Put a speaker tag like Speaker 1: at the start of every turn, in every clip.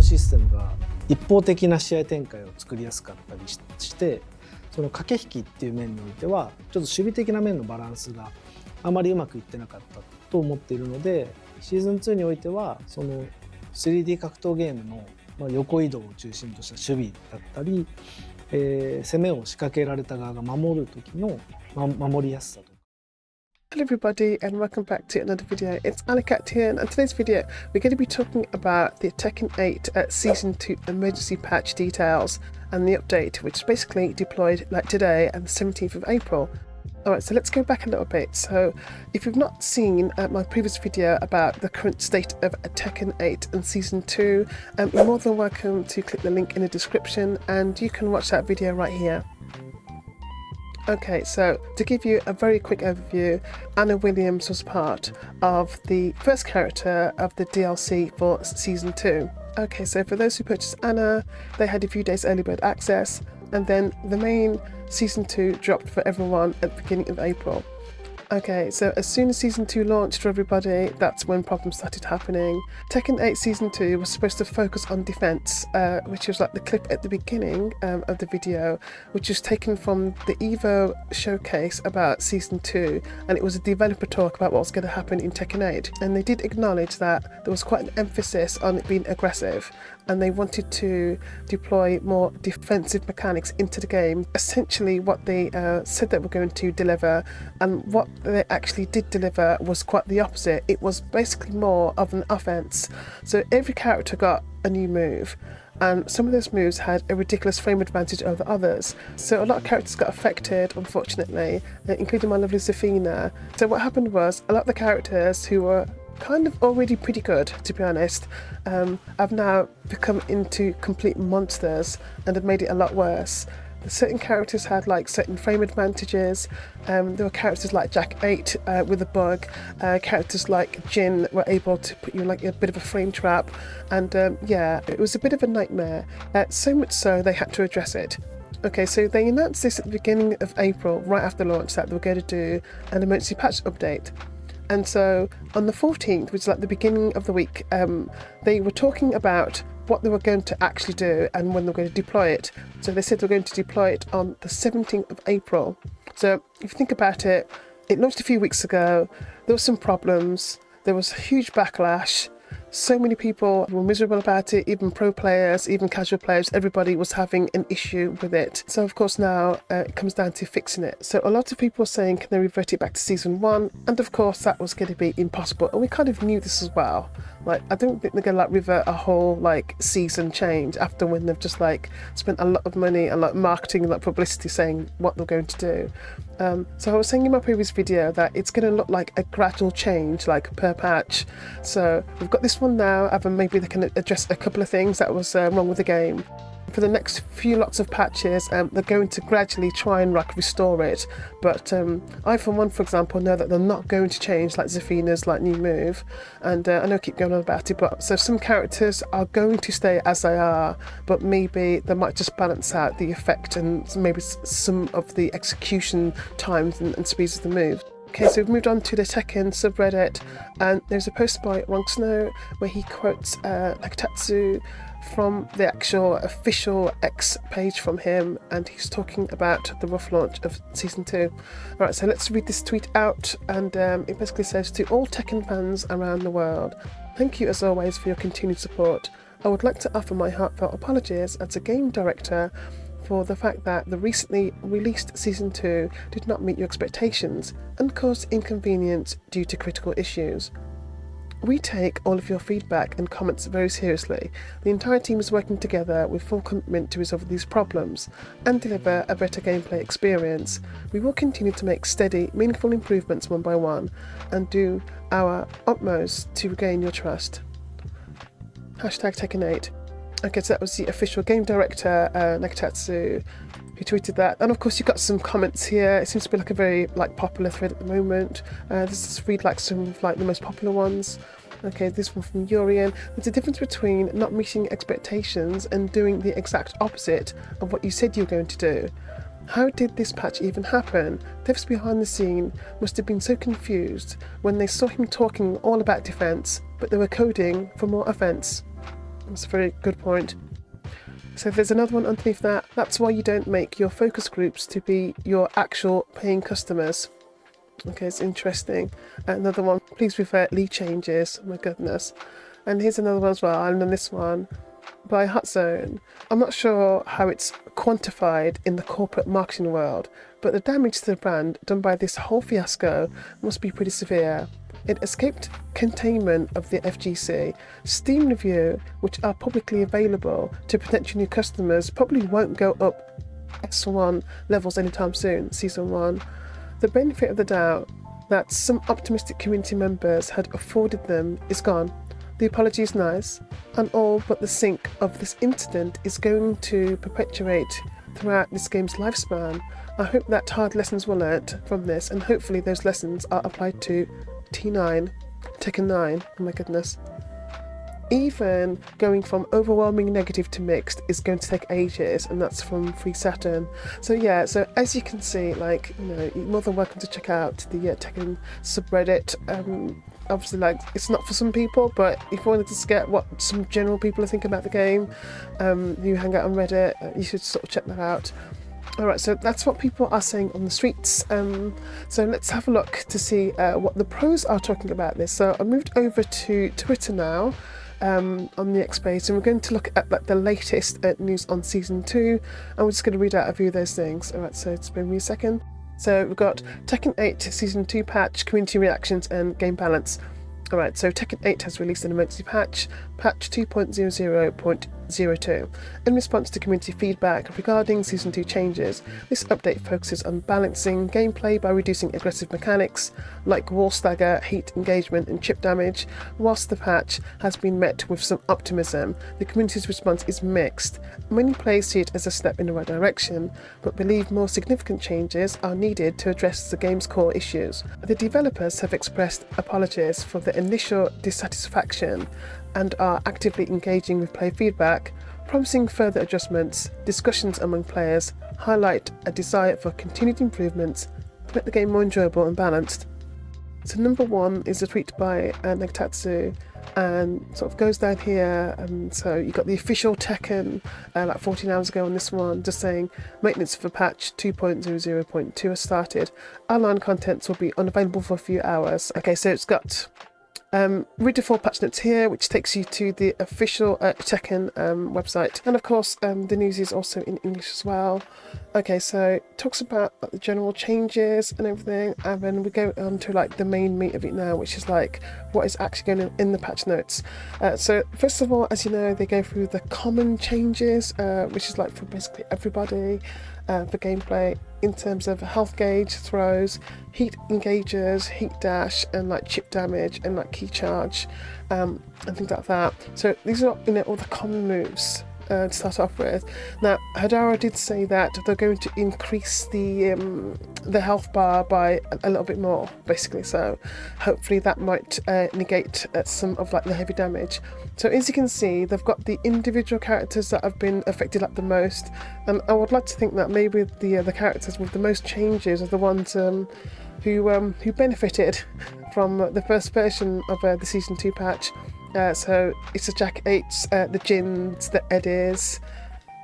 Speaker 1: システムが一方的な試合展開を作りやすかったりして、その駆け引きっていう面においてはちょっと守備的な面のバランスがあまりうまくいってなかったと思っているので、シーズン2においてはその 3D 格闘ゲームの横移動を中心とした守備だったり、攻めを仕掛けられた側が守る時の守りやすさと。
Speaker 2: Hello everybody and welcome back to another video. It's Aly Kat here, and in today's video we're going to be talking about the Tekken 8 Season 2 emergency patch details and the update, which is basically deployed like today and the 17th of April. Alright, so let's go back a little bit. So if you've not seen my previous video about the current state of Tekken 8 and Season 2, you're more than welcome to click the link in the description and you can watch that video right here. Okay, so to give you a very quick overview, Anna Williams was part of the first character of the DLC for Season 2. Okay, so for those who purchased Anna, they had a few days early bird access, and then the main Season 2 dropped for everyone at the beginning of April. Okay, so as soon as Season 2 launched for everybody, that's when problems started happening. Tekken 8 Season 2 was supposed to focus on defense, which was like the clip at the beginning of the video, which was taken from the EVO showcase about Season 2, and it was a developer talk about what was going to happen in Tekken 8. And they did acknowledge that there was quite an emphasis on it being aggressive, and they wanted to deploy more defensive mechanics into the game. Essentially what they said they were going to deliver, and what they actually did deliver, was quite the opposite. It was basically more of an offense. So every character got a new move, and some of those moves had a ridiculous frame advantage over others. So a lot of characters got affected, unfortunately, including my lovely Zafina. So what happened was, a lot of the characters who were kind of already pretty good, to be honest, have now become into complete monsters and have made it a lot worse. Certain characters had like certain frame advantages. There were characters like Jack 8 with a bug. Characters like Jin were able to put you in like a bit of a frame trap, and yeah, it was a bit of a nightmare. So much so they had to address it. Okay, so they announced this at the beginning of April, right after launch, that they were going to do an emergency patch update. And so on the 14th, which is like the beginning of the week, they were talking about what they were going to actually do and when they were going to deploy it. So they said they were going to deploy it on the 17th of April. So if you think about it, it launched a few weeks ago. There were some problems. There was a huge backlash. So many people were miserable about it, even pro players, even casual players. Everybody was having an issue with it. So of course now it comes down to fixing it. So a lot of people are saying, can they revert it back to Season 1? And of course that was going to be impossible. And we kind of knew this as well. Like, I don't think they're going to like revert a whole like season change after when they've just like spent a lot of money and like marketing and like publicity saying what they're going to do. So I was saying in my previous video that it's going to look like a gradual change, like per patch. So we've got this one now, and maybe they can address a couple of things that was wrong with the game. For the next few lots of patches, they're going to gradually try and like restore it. But I, for one, for example, know that they're not going to change like Zafina's like new move, and I know I keep going on about it. But so some characters are going to stay as they are, but maybe they might just balance out the effect and maybe some of the execution times and speeds of the move. Okay, so we've moved on to the Tekken subreddit, and there's a post by Wong Snow where he quotes Nakatsu from the actual official X page from him, and he's talking about the rough launch of Season 2. Alright, so let's read this tweet out, and it basically says, to all Tekken fans around the world, thank you as always for your continued support. I would like to offer my heartfelt apologies as a game director for the fact that the recently released Season 2 did not meet your expectations and caused inconvenience due to critical issues. We take all of your feedback and comments very seriously. The entire team is working together with full commitment to resolve these problems and deliver a better gameplay experience. We will continue to make steady, meaningful improvements one by one and do our utmost to regain your trust. Hashtag Tekken 8. Okay, so that was the official game director, Nakatsu, who tweeted that. And of course you've got some comments here. It seems to be like a very like popular thread at the moment. Let's just read like some of like the most popular ones. Okay, this one from Urian. There's a difference between not meeting expectations and doing the exact opposite of what you said you were going to do. How did this patch even happen? Devs behind the scene must have been so confused when they saw him talking all about defense, but they were coding for more offense. That's a very good point. So there's another one underneath that. That's why you don't make your focus groups to be your actual paying customers. Okay, it's interesting. Another one, please refer lead changes. Oh my goodness. And here's another one as well, and then this one by Hutzone. I'm not sure how it's quantified in the corporate marketing world, but the damage to the brand done by this whole fiasco must be pretty severe. It escaped containment of the FGC. Steam review, which are publicly available to potential new customers, probably won't go up S1 levels anytime soon, Season 1. The benefit of the doubt that some optimistic community members had afforded them is gone. The apology is nice, and all but the sink of this incident is going to perpetuate throughout this game's lifespan. I hope that hard lessons were learnt from this, and hopefully those lessons are applied to T9, Tekken 9, oh my goodness. Even going from overwhelming negative to mixed is going to take ages, and that's from Free Saturn. So yeah, so as you can see, like, you know, you're more than welcome to check out the Tekken subreddit. Obviously, like, it's not for some people, but if you wanted to get what some general people are thinking about the game, you hang out on Reddit, you should sort of check that out. Alright, so that's what people are saying on the streets. So let's have a look to see what the pros are talking about this. So I moved over to Twitter now, on the X page, and we're going to look at like the latest news on Season 2, and we're just going to read out a few of those things. Alright, so just give me a second. So we've got Tekken 8 Season 2 patch, community reactions and game balance. Alright, so Tekken 8 has released an emergency patch 2.00.02. In response to community feedback regarding Season 2 changes, this update focuses on balancing gameplay by reducing aggressive mechanics like wall stagger, heat engagement and chip damage. Whilst the patch has been met with some optimism, the community's response is mixed. Many players see it as a step in the right direction, but believe more significant changes are needed to address the game's core issues. The developers have expressed apologies for the initial dissatisfaction and are actively engaging with player feedback, promising further adjustments. Discussions among players highlight a desire for continued improvements to make the game more enjoyable and balanced. So number one is a tweet by Nakatsu, and sort of goes down here, and so you got the official Tekken like 14 hours ago on this one, just saying maintenance for patch 2.00.2 has started. Online contents will be unavailable for a few hours. Okay, so it's got read the full patch notes here, which takes you to the official Tekken website, and of course the news is also in English as well. Okay, so it talks about like, the general changes and everything, and then we go on to like the main meat of it now, which is like what is actually going in the patch notes. So first of all, as you know, they go through the common changes, which is like for basically everybody. For gameplay in terms of health gauge, throws, heat engagers, heat dash, and like chip damage and like key charge, and things like that. So these are, you know, all the common moves to start off with. Now Hedara did say that they're going to increase the health bar by a little bit more, basically, so hopefully that might negate some of like the heavy damage. So as you can see, they've got the individual characters that have been affected like the most, and I would like to think that maybe the characters with the most changes are the ones who benefited from the first version of the Season 2 patch. So it's the Jack 8s, the Jins, the Eddies,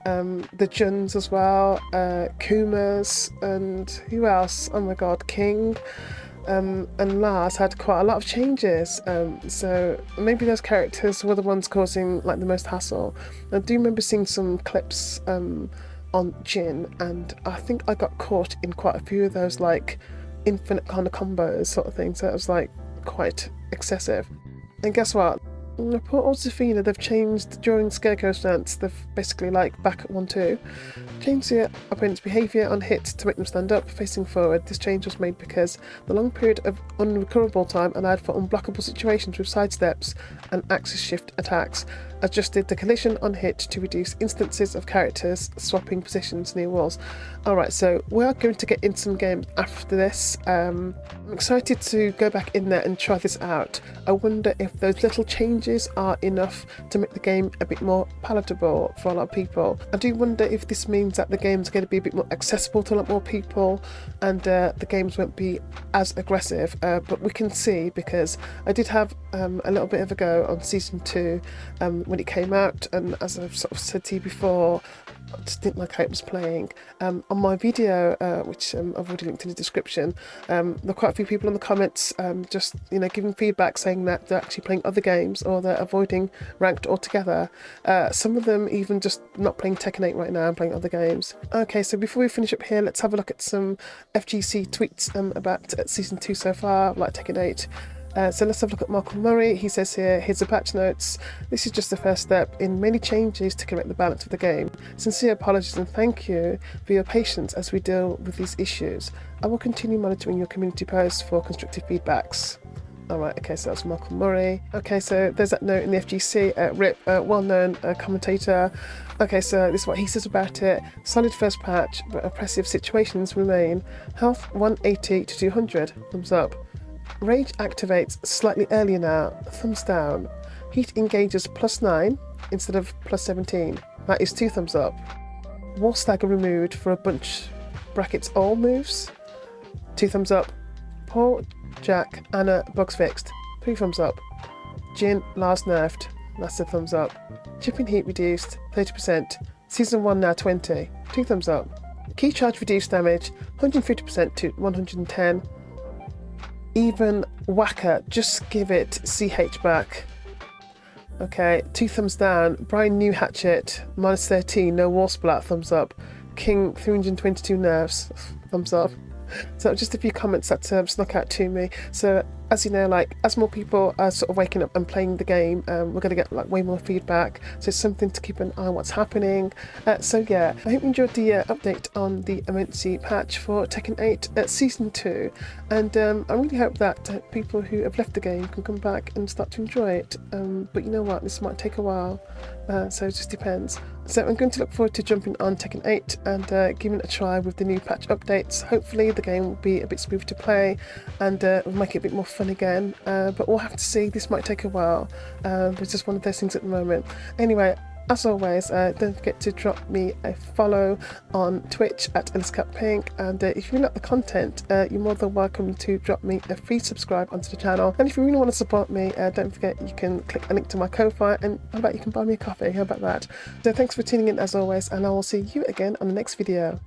Speaker 2: the Juns as well, Kumas, and who else? Oh my god, King. And Lars had quite a lot of changes, so maybe those characters were the ones causing like the most hassle. I do remember seeing some clips on Jin, and I think I got caught in quite a few of those like infinite kind of combos sort of thing, so it was like quite excessive. And guess what? Poor old Zafina, they've changed during Scarecrow stance. They've basically, like back at 1-2, changed the opponent's behaviour on hit to make them stand up, facing forward. This change was made because the long period of unrecoverable time allowed for unblockable situations with sidesteps and axis shift attacks. Adjusted the collision on hit to reduce instances of characters swapping positions near walls. Alright, so we are going to get in some games after this. I'm excited to go back in there and try this out. I wonder if those little changes are enough to make the game a bit more palatable for a lot of people. I do wonder if this means that the game's going to be a bit more accessible to a lot more people, and the games won't be as aggressive, but we can see, because I did have a little bit of a go on Season 2 when it came out, and as I've sort of said to you before, I just didn't like how it was playing. On my video, which I've already linked in the description, there are quite a few people in the comments just giving feedback saying that they're actually playing other games or they're avoiding ranked altogether. Some of them even just not playing Tekken 8 right now and playing other games. Okay, so before we finish up here, let's have a look at some FGC tweets about Season 2 so far, like Tekken 8. So let's have a look at Michael Murray. He says here, here's the patch notes. This is just the first step in many changes to correct the balance of the game. Sincere apologies and thank you for your patience as we deal with these issues. I will continue monitoring your community posts for constructive feedbacks. Alright, okay, so that's Michael Murray. Okay, so there's that note in the FGC. Rip, well-known commentator. Okay, so this is what he says about it. Solid first patch, but oppressive situations remain. Health 180 to 200. Thumbs up. Rage activates slightly earlier now, thumbs down. Heat engages +9 instead of +17. That is 2 thumbs up. Wall stagger removed for a bunch brackets all moves. 2 thumbs up. Paul, Jack, Anna, bugs fixed. 3 thumbs up. Jin, Lars nerfed. That's a thumbs up. Chipping heat reduced 30%. Season 1 now 20. 2 thumbs up. Key charge reduced damage 150% to 110. Even Whacker, just give it CH back. Okay, 2 thumbs down. Brian New Hatchet, -13, no wall splat, thumbs up. King 322 nerfs, thumbs up. So just a few comments that snuck out to me. So as you know, like as more people are sort of waking up and playing the game, we're going to get like way more feedback. So it's something to keep an eye on what's happening. So yeah, I hope you enjoyed the update on the emergency patch for Tekken 8 Season 2. And I really hope that people who have left the game can come back and start to enjoy it. But you know what, this might take a while. So it just depends. So I'm going to look forward to jumping on Tekken 8 and giving it a try with the new patch updates. Hopefully the game will be a bit smoother to play and will make it a bit more fun again. But we'll have to see. This might take a while. It's just one of those things at the moment. Anyway, as always, don't forget to drop me a follow on Twitch at Alyssa Kat Pink, and if you like the content, you're more than welcome to drop me a free subscribe onto the channel. And if you really want to support me, don't forget you can click a link to my Ko-fi, and how about you can buy me a coffee, how about that? So thanks for tuning in as always, and I will see you again on the next video.